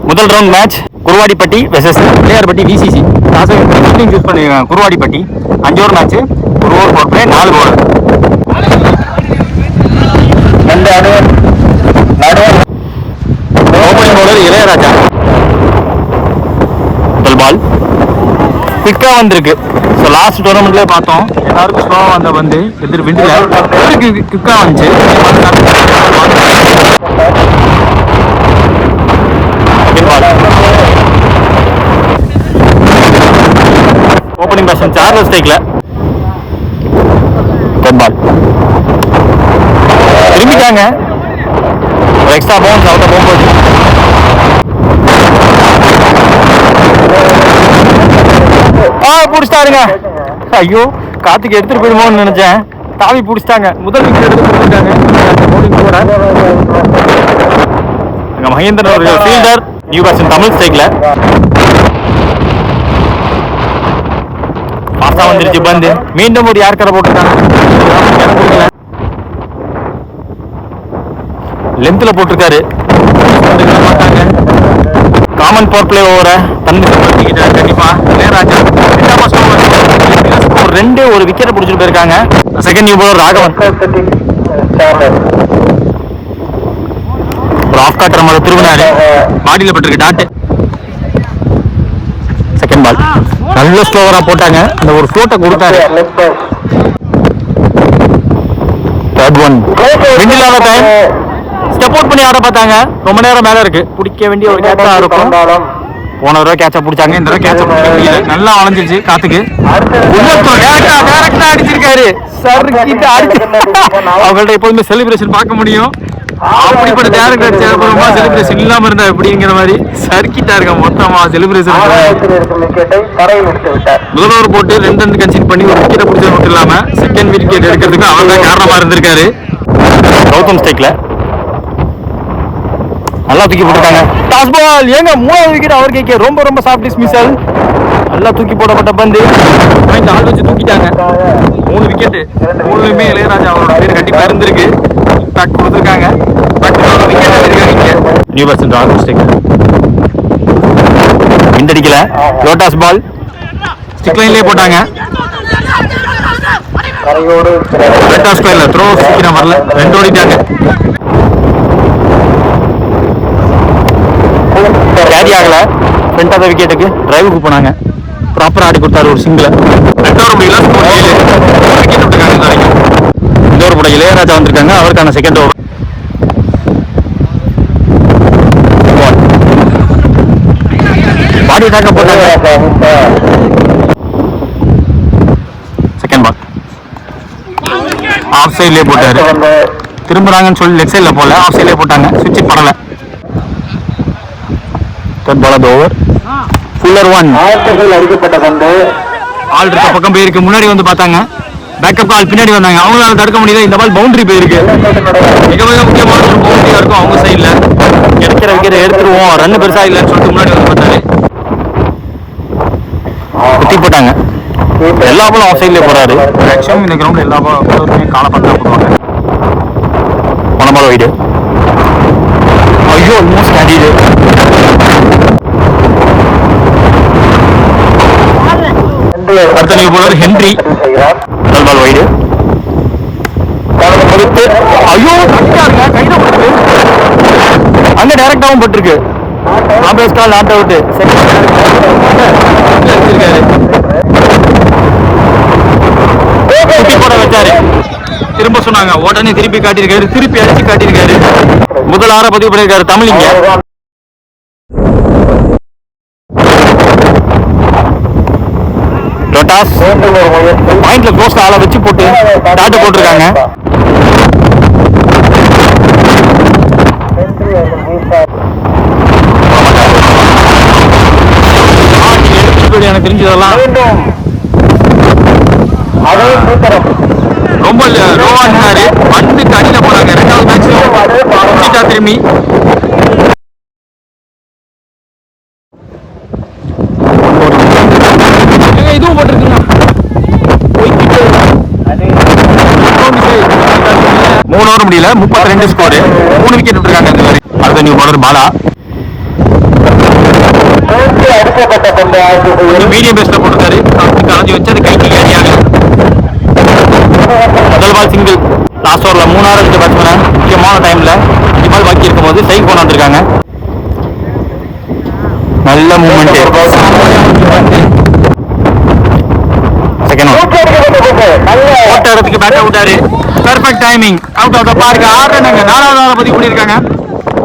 முதல் round match Guruvadipatti versus Pillaiyarpatti VCC. Choose பண்ணிருக்காங்க Guruvadipatti. 5 over match. ஒரு over 4 play 4 over. Opening bowler Ilaiyaraja. முதல் பால் குயிக்கா வந்திருக்கு. ஸோ லாஸ்ட் டோர்னமெண்ட்லேயே பார்த்தோம், எல்லாருக்கும் ஸ்லோவாக வந்த வந்து எதிர் விண்டில் குயிக்கா வந்துச்சு. ஓப்பனிங் பேட்ஸ்மேன் சார்லஸ் ஸ்ட்ரைக்ல பால் திரும்பிட்டாங்க. ஒரு எக்ஸ்ட்ரா பவுன்ஸ் அவுட்ட போகும்போது பிடிச்சிட்டாருங்க. ஐயோ, காத்துக்கு எடுத்துட்டு போயிடுமோன்னு நினைச்சேன். தாவி பிடிச்சிட்டாங்க. முதல் விக்கெட் எடுத்து கொடுத்துட்டாங்க. மகேந்திரன் ஒரு ஃபீல்டர். நியூ பேட்ஸ்மேன் தமிழ் ஸ்ட்ரைக்ல பாஸ்டா வந்துருச்சு பந்து. மீண்டும் ஒரு யார்கரை போட்டிருக்காங்க. லென்த்ல போட்டிருக்காரு. காமன் பவர் பிளே ஓவரை தன்னிட்டார். கண்டிப்பா இளையராஜா ஒரு விக்கெட் பிடிச்சிட்டு போயிருக்காங்க. செகண்ட் நியூ பவுலர் ராகவன் ஒரு ஆஃப் காட்டர் மாதிரி திரும்பினாரு. பாடியில் பட்டிருக்கு டாட்டு. செகண்ட் பால் நல்ல ஸ்லோவரா போட்டாங்க. அந்த ஒரு ஃப்ளோட்டை கொடுத்தாரு. தேர்ட் ஒன் விண்டிலான டைம். ஸ்டெப் அவுட் பண்ணி ஆட பார்த்தாங்க. ரொம்ப நேரம் மேல இருக்கு. பிடிக்க வேண்டிய ஒரு கேட்சா இருக்கும். போன தடவை கேட்சா பிடிச்சாங்க. இந்த தடவை கேட்சா பிடிக்க முடியல. நல்லா வளைஞ்சிருச்சு காத்துக்கு. அடிச்சிருக்காரு. அவங்கள்ட்ட எப்போதுமே செலிப்ரேஷன் பார்க்க முடியும். அப்படிப்பட்ட டேரக்டர் சேர்ப்பமா செலிப்ரேஷன் இல்லாம இருந்தா எப்படிங்கிற மாதிரி சர்க்கிட்டா இருக்க மொத்தமா செலிப்ரேஷன். முதல் ஓவர் போட்டு 2 ரன் கன்சிடர் பண்ணி ஒரு விக்கெட்டை பிடிச்சது மட்டும் இல்லாம செகண்ட் விக்கெட் எடுக்கிறதுக்கு அவர் தான் காரணமா இருந்திருக்காரு. கௌதம் ஸ்ட்ரைக்ல நல்லா தூக்கி போட்டுருக்காங்க. டாஸ் பால் ஏங்க 3வது விக்கெட் அவர் கேட்க. ரொம்ப ரொம்ப சாஃப்ட் டிஸ்மிசல். நல்லா தூக்கி போடப்பட்ட பந்து. ஆள் வச்சு தூக்கிட்டாங்க. 3 விக்கெட். 3லுமே இளையராஜா அவரோட பேர் கண்டிப்பா இருந்திருக்கு. பேக் கொடுத்துருக்காங்க. நியூ பேட்ஸ்மேன் ராகுல் ஸ்டிக் விண்டடிக்கல. லோட்டாஸ் பால் ஸ்டிக் லைன்லயே போட்டாங்க. லோட்டாஸ் ஸ்கொயர்ல த்ரோ சீக்கிரம் வரல. 2 ஓடிட்டாங்க. கேரி ஆகல. ஃப்ரண்ட் ஆஃப் த விக்கெட்டுக்கு டிரைவுக்கு போனாங்க. ப்ராப்பரா ஆடி கொடுத்தாரு ஒரு சிங்கிள். 2 ஓவர் முடியல. விக்கெட் விட்டுருக்காங்க. இந்த ஓவர் போட இளையராஜா வந்திருக்காங்க. அவருக்கான செகண்ட் ஓவர். பாடி தாக்க போட்டாங்க. செகண்ட் பால் ஆஃப் சைட்லயே போட்டாரு. திரும்புறாங்கன்னு சொல்லி லெஃப்ட் சைட்ல போல ஆஃப் சைட்லயே போட்டாங்க. சுவிட்ச் படல. Third ball of over. Fuller one. அடிக்கப்பட்ட பந்து ஆல் இருக்க பக்கம் போயிருக்கு. முன்னாடி வந்து பார்த்தாங்க. பேக்கப் கால் பின்னாடி வந்தாங்க. அவங்களால தடுக்க முடியல. இந்த பால் பவுண்டரி போயிருக்கு. மிக மிக முக்கியமான ஒரு பவுண்டரியா இருக்கும் அவங்க சைட்ல. கிடைக்கிற விக்கெட்டை எடுத்துருவோம், ரன் பெருசா இல்லைன்னு சொல்லிட்டு முன்னாடி வந்து பார்த்தாரு. குத்தி போட்டாங்க. எல்லா பாலும் ஆஃப் சைட்லயே போறாரு. மேக்ஸிமம் இந்த கிரவுண்ட்ல எல்லா பாலுமே காலை பார்த்தா போடுவாங்க. போன பால் வைடு. ஐயோ ஆல்மோஸ்ட் கேண்டிடு. அடுத்த நியூ பவுலர் ஹென்றி. முதல் பால் வைடு. ஐயோ கையில போட்டு அங்க டைரக்டாவும் பட்டிருக்கு. ஆம்பேஸ் கால் நாட் அவுட். குட்டி போட வச்சாரு. திரும்ப சொன்னாங்க. உடனே திருப்பி காட்டியிருக்காரு. திருப்பி அடிச்சு காட்டியிருக்காரு. முதல் 6 பதிவு பண்ணியிருக்காரு தமிழிங்க. லோட்டாஸ் பாயிண்ட்ல க்ளோஸ்ல ஆளை வச்சு போட்டு டாட்டு போட்டிருக்காங்க. எனக்கு தெரிஞ்சதெல்லாம் ரொம்ப லோவா இருந்தாரு. வந்துட்டு அடியில போனாங்க. 2வது மேட்ச் திரும்பி இதுவும் போட்டிருக்குங்க. 3 ஓவர் முடியல. 32 ஸ்கோர். 3 விக்கெட் விட்டுருக்காங்க. அடுத்த நியூ பவுலர் பாலா. மீடியம் பேஸ்ல போட்டிருக்காரு. கலஞ்சி வச்சு அது கைக்கு கேரியாக முதல் பால் சிங்கிள். லாஸ்ட் ஓவர்ல 3 அடிச்ச பேட்ஸ்மேனை முக்கியமான டைம்ல 5 பால் பாக்கி இருக்கும் போது சைக் கொண்டு வந்திருக்காங்க. நல்ல மூமெண்ட். செகண்ட் போட்ட இடத்துக்கு பேட் அவுட்டாரு. Perfect timing. Out of the park. 6 ரன்னுங்க. 4வது ஓவரை பதிவு பண்ணியிருக்காங்க.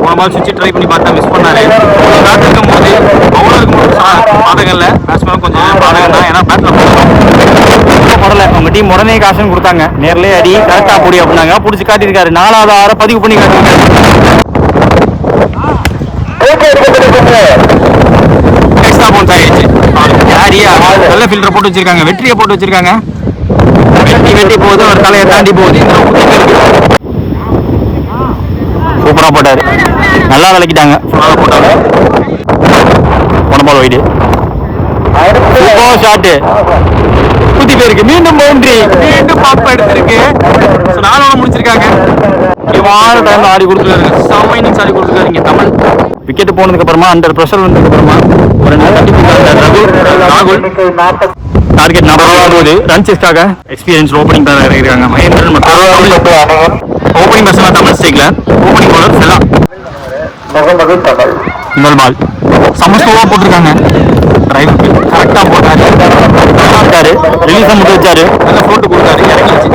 போன பால் சுவிட்ச் ட்ரை பண்ணி பார்த்தா மிஸ் பண்ணாரு. பேட் இருக்கும் போது பவுலருக்கு மட்டும் பாதகம் இல்லை, பேட்ஸ்மேன் கொஞ்சம் பாதகம் தான். ஏன்னா பேட்ல போடல. அவங்க டீம் உடனே காசன் கொடுத்தாங்க. நேர்லேயே அடி கரெக்டா போடி அப்படின்னாங்க. பிடிச்சி காட்டியிருக்காரு. 4வது ஓவரை பதிவு பண்ணி காட்டியிருக்காரு. எக்ஸ்ட்ரா பவுன்ஸ் ஆயிடுச்சு. நல்ல ஃபில்டர் போட்டு வச்சிருக்காங்க. வெற்றியை போட்டு வச்சிருக்காங்க. வெட்டி போகுது. ஒரு தலையை தாண்டி போகுது. சூப்பரா போட்டாரு. நல்லா விளக்கிட்டாங்க. ஃபுல்லாக போட்டாரு. Ball wide. Super shot. குத்தி போயிருக்கு. மீண்டும் பவுண்டரி. மீண்டும் பாப்பா எடுத்திருக்கு. 4 ஓவர் முடிச்சிருக்காங்க. முக்கியமான டைம்ல ஆடி கொடுத்துருக்காரு. செம்ம இன்னிங்ஸ் ஆடி கொடுத்துருக்காரு. இங்க தமிழ் விக்கெட் போனதுக்கு அப்புறமா அண்டர் பிரஷர் வந்ததுக்கு அப்புறமா ஒரு ராகுல் டார்கெட் 40 ரன்ஸஸ்க்காக எக்ஸ்பீரியன்ஸ் ஓப்பனிங் தான் இறங்கிருக்காங்க. மகேந்திரன் மற்றும் ஓப்பனிங் பர்சனா தமிழ் ஸ்டேக்ல ஓப்பனிங் பவுலர் செல்லா. முதல் பால் செம்ம ஸ்லோவா போட்டிருக்காங்க. டிரைவ் கரெக்டா போட்டாரு. ரிலீஸ மட்டும் வச்சாரு. நல்ல போட்டு கொடுத்தாரு. இறங்கிச்சு.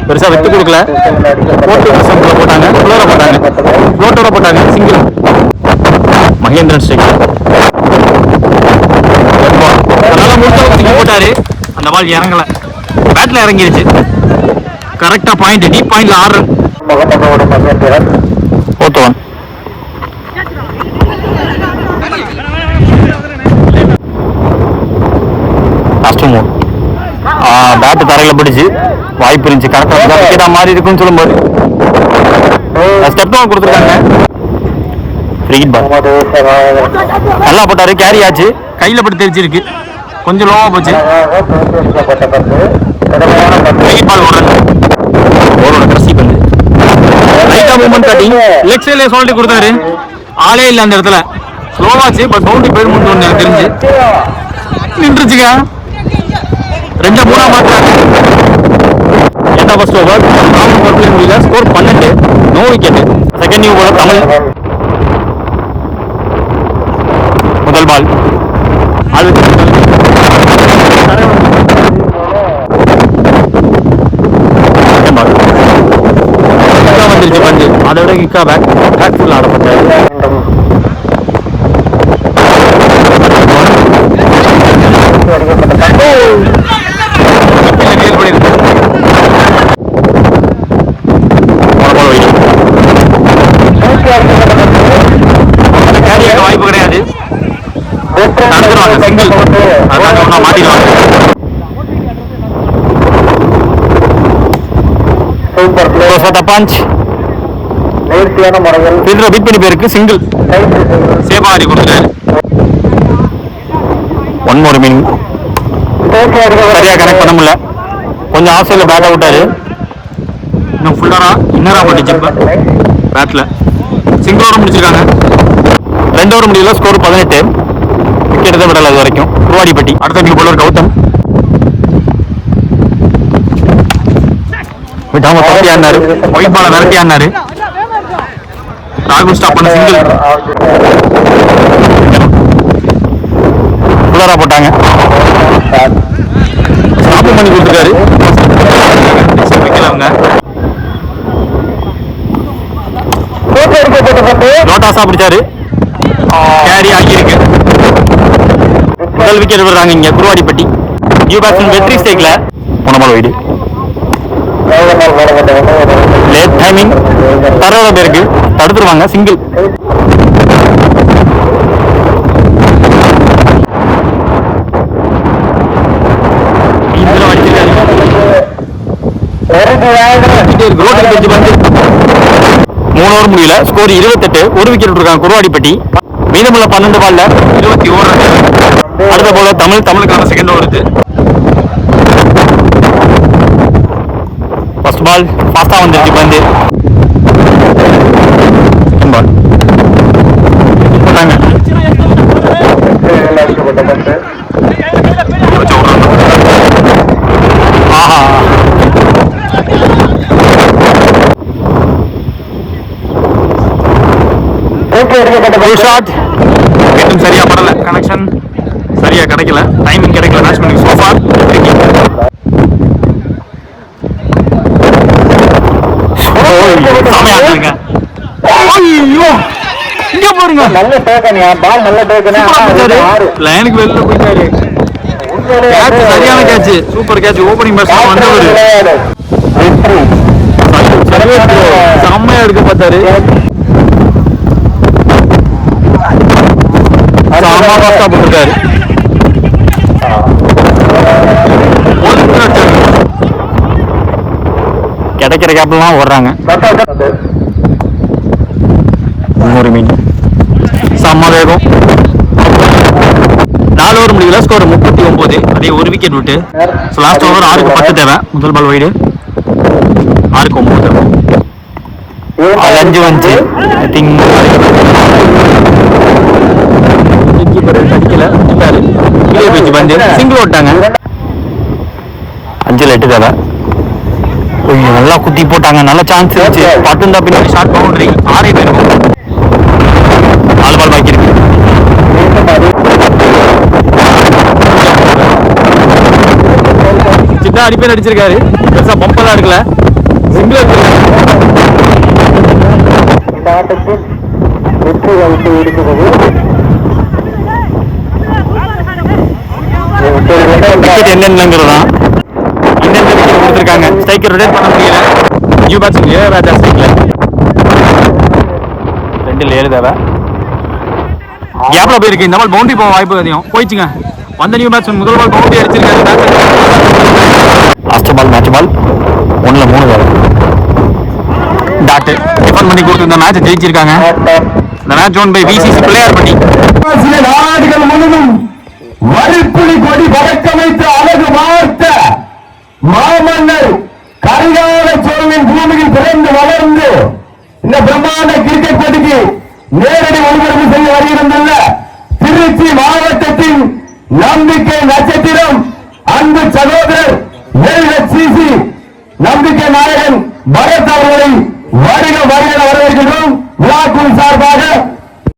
பெருசா விட்டு கொடுக்கல. போட்டு போட்டாங்க. ஃப்ளோர போட்டாங்க. ஃப்ளோட்டோட போட்டாங்க. சிங்கிள். மகேந்திரன் ஸ்டேக்ல அதனால முடிச்சு போட்டாரு. அந்த பால் இறங்கல. பேட்ல இறங்கிருச்சு. கரெக்டா பாயிண்ட். டீப் பாயிண்ட்ல 6 ரன். ஓத்தவன் கஷ்டமோ பேட்டு தரையில பிடிச்சு வாய்ப்பு இருந்துச்சு. கரெக்டா மாறி இருக்குன்னு சொல்லும்போது ஸ்டெப் டவுன் கொடுத்துருக்காங்க. நல்லா போட்டாரு. கேரி ஆச்சு. கையில பட்டு தெரிச்சிருக்கு. கொஞ்சம் லோவா போச்சு. கடைசி பந்து லைட்டா மூவ்மெண்ட் காட்டி லெக் சைட்ல சொல்லிட்டு கொடுத்தாரு. ஆளே இல்லை அந்த இடத்துல. ஸ்லோவாச்சு. பட் பவுண்டரி போயிடுமுன்னு எனக்கு தெரிஞ்சு நின்றுச்சுங்க. 2-3 மாட்டாங்க. என்ன ஃபர்ஸ்ட் ஓவர் முடியல. Score 12. No wicket. Second new போல தமிழ். முதல் பால் வந்துருச்சு பந்து. அதை விட கிக்கா பேக் ஃபுல் ஆடப்பட்டாரு. வாய்ப்பு கிடையாது. சிங்கிள். மாட்டிடுவாங்க. பஞ்ச் பீட் பண்ணி போயிருக்கு. சிங்கிள். சேவா ஆடி கொடுத்துட்டாரு. 1 more மீனிங். சரியா கனெக்ட் பண்ண முடியல. கொஞ்சம் ஆஃப் சைட்ல பேட் அவுட்டாரு. இன்னும் ஃபுல்லரா இன்னரா போட்டுச்சு. பேட்ல சிங்கிளோட முடிச்சிருக்காங்க. 2 ஓவர் முடியல. ஸ்கோர் 18. விக்கெட் தான் விடல அது வரைக்கும். குருவாடிப்பட்டி. அடுத்த நியூ பவுலர் கௌதம். விடாம தப்பியானாரு. ஒயிட் பால விரட்டியானாரு. ராகுல் ஸ்டாப் பண்ண. சிங்கிள். ஃபுல்லரா போட்டாங்க. ஸ்டாப் பண்ணி கொடுத்துருக்காரு. லோட்டாஸா பிடிச்சாரு. கேரி ஆகியிருக்கு. முதல் விக்கெட் விடுறாங்க இங்க குருவாடிப்பட்டி. நியூ பேட்ஸ்மேன் வெற்றி ஸ்டேக்ல போன பால் வைடு. Late timing. தரோட பேருக்கு தடுத்துருவாங்க. சிங்கிள். மூணு ஓவர் முடியல. ஸ்கோர் 28. ஒரு விக்கெட் விட்டுருக்காங்க குருவாடிப்பட்டி. மீதமுள்ள 12 பால்ல 21 ரன். அடுத்த போல தமிழுக்கான செகண்ட் ஓவர் இருக்கு. ஃபர்ஸ்ட் பால் ஃபாஸ்டா வந்துருச்சு பந்து. செகண்ட் பால் ஷாட் இன்னும் சரியா படல, கனெக்ஷன் சரியா கிடைக்கல, டைமிங் கிடைக்கல பேட்ஸ்மேனுக்கு. சோஃபா இங்க பாருங்க, நல்ல டேக்கனியா, பால் நல்ல டேக்கனியா, லைனுக்கு வெளில போயிட்டாரு. கேட்ச் சரியான catch, super catch. Opening batsman வந்தவர் செம்மையா எடுக்க பார்த்தாரு. போட்டிருக்காரு. கிடைக்கிற கேப்லாம் ஓடுறாங்க. 3 மீன் செம்ம வேகம். 4 ஓவர் முடியல, ஸ்கோர் 39. அதே ஒரு விக்கெட் விட்டு. லாஸ்ட் ஓவர் 6க்கு 10 தேவை. முதல் பால் வைடு, 6க்கு 9 தேவை. 5 வந்து ஐ திங்க் அடிக்கல, கீழே போயிடுச்சு பந்து. சிங்கிள் ஓட்டாங்க. 5ல் 8 தேவை. நல்லா குத்தி போட்டாங்க, நல்ல சான்ஸ் இருந்துச்சு. பட்டும் தான் பின்னாடி ஷார்ட் பவுண்டரி. 6 பேருக்கும் 4 பால் பாக்கி இருக்கு. சின்ன அடிப்பேர் அடிச்சிருக்காரு, பெருசா பம்பெல்லாம் எடுக்கல, சிங்கிள் எடுத்துருக்காரு. இந்த ஆட்டத்தில் வெற்றி வாய்ப்பு இருக்கிறது. என்னங்கிறதான் இன்னும் விக்கெட் கொடுத்துருக்காங்க. ஸ்ட்ரைக்கர் ரொட்டேட் பண்ண முடியல. நியூ பேட்ஸ்மேன் இளையராஜா ஸ்ட்ரைக்ல 2ல் 7 தேவை. கேப்ல போயிருக்கு. இந்த பால் பவுண்டரி போக வாய்ப்பு அதிகம். போயிடுச்சுங்க. வந்த நியூ பேட்ஸ்மேன் முதல் பால் பவுண்டரி அடிச்சிருக்காரு. லாஸ்ட் பால் மேட்ச் பால் 1ல் 3 தேவை. டாட் டிஃபன் பண்ணி கொடுத்து இந்த மேட்ச் ஜெயிச்சிருக்காங்க. இந்த மேட்ச் ஓன் பை விசிசி பிளேயர் பண்ணி. நாடுகள் முழுவதும் மறுப்புலி கொடி பறக்க வைத்து அழகு வார்த்த மாமன்னர் கரிகால சோழனின் பூமியில் பிறந்து வளர்ந்து இந்த பிரம்மாண்ட கிரிக்கெட் போட்டிக்கு நேரடி ஒளிபரப்பு செய்ய வருகின்றன திருச்சி மாவட்டத்தின் நம்பிக்கை நட்சத்திரம் அன்பு சகோதரர் LHCC நம்பிக்கை நாயகன் பரத் அவர்களை வருக வருக வரவேற்கிறோம். விழாக்குழு சார்பாக